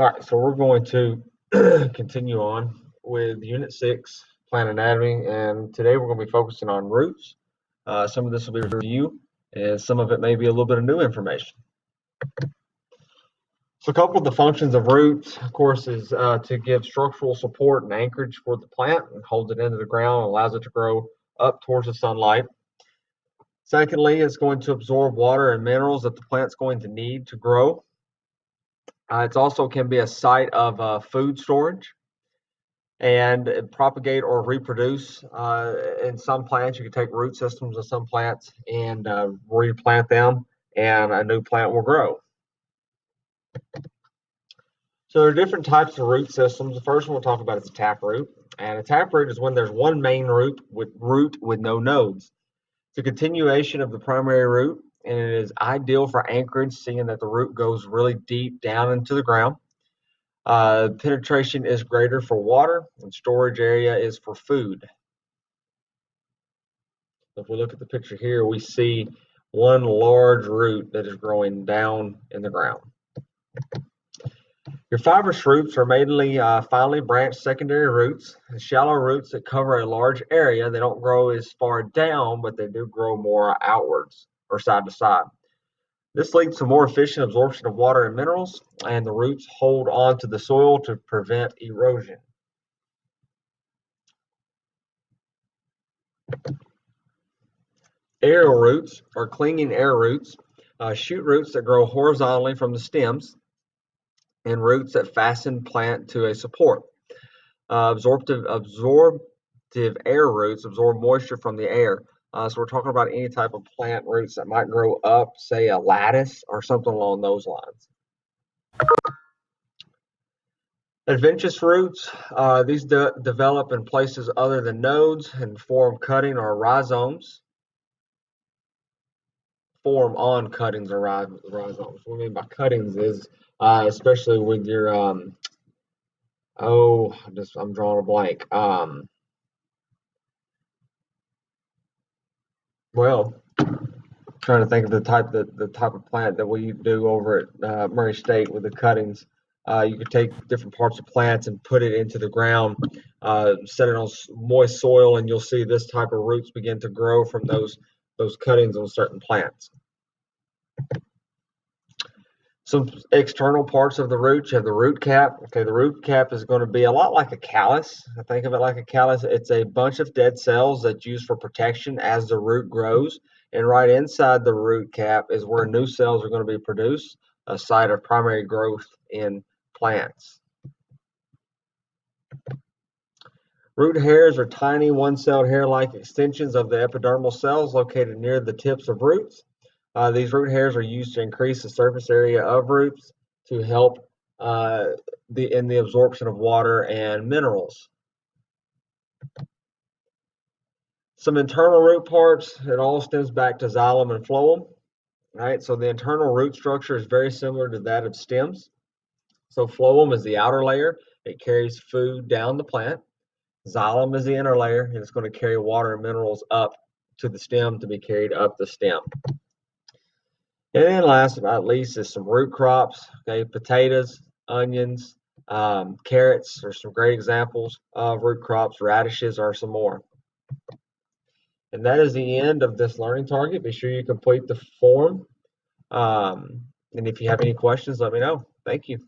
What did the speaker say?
All right, so we're going to continue on with Unit 6, Plant Anatomy, and today we're going to be focusing on roots. Some of this will be review, and some of it may be a little bit of new information. So a couple of the functions of roots, of course, is to give structural support and anchorage for the plant and holds it into the ground and allows it to grow up towards the sunlight. Secondly, it's going to absorb water and minerals that the plant's going to need to grow. It also can be a site of food storage and propagate or reproduce. In some plants, you can take root systems of some plants and replant them, and a new plant will grow. So there are different types of root systems. The first one we'll talk about is a taproot. And a taproot is when there's one main root with no nodes. It's a continuation of the primary root, and it is ideal for anchorage, seeing that the root goes really deep down into the ground. Penetration is greater for water, and storage area is for food. If we look at the picture here, we see one large root that is growing down in the ground. Your fibrous roots are mainly finely branched secondary roots, shallow roots that cover a large area. They don't grow as far down, but they do grow more outwards or side to side. This leads to more efficient absorption of water and minerals, and the roots hold on to the soil to prevent erosion. Aerial roots are clinging air roots, shoot roots that grow horizontally from the stems, and roots that fasten plant to a support. Absorptive air roots absorb moisture from the air. So we're talking about any type of plant roots that might grow up, say a lattice or something along those lines. Adventitious roots, these develop in places other than nodes and form cutting or rhizomes. Form on cuttings or rhizomes. What I mean by cuttings is, especially with your, I'm drawing a blank. Well, trying to think of the type of plant that we do over at Murray State with the cuttings. You could take different parts of plants and put it into the ground, set it on moist soil, and you'll see this type of roots begin to grow from those cuttings on certain plants. Some external parts of the root, you have the root cap. Okay, the root cap is going to be a lot like a callus. I think of it like a callus. It's a bunch of dead cells that's used for protection as the root grows. And right inside the root cap is where new cells are going to be produced, a site of primary growth in plants. Root hairs are tiny one-celled hair-like extensions of the epidermal cells located near the tips of roots. These root hairs are used to increase the surface area of roots to help in the absorption of water and minerals. Some internal root parts, it all stems back to xylem and phloem. Right, so the internal root structure is very similar to that of stems. So phloem is the outer layer. It carries food down the plant. Xylem is the inner layer, and it's going to carry water and minerals up to the stem to be carried up the stem. And then last but not least is some root crops. Okay, potatoes, onions, carrots are some great examples of root crops. Radishes are some more. And that is the end of this learning target. Be sure you complete the form. And if you have any questions, let me know. Thank you.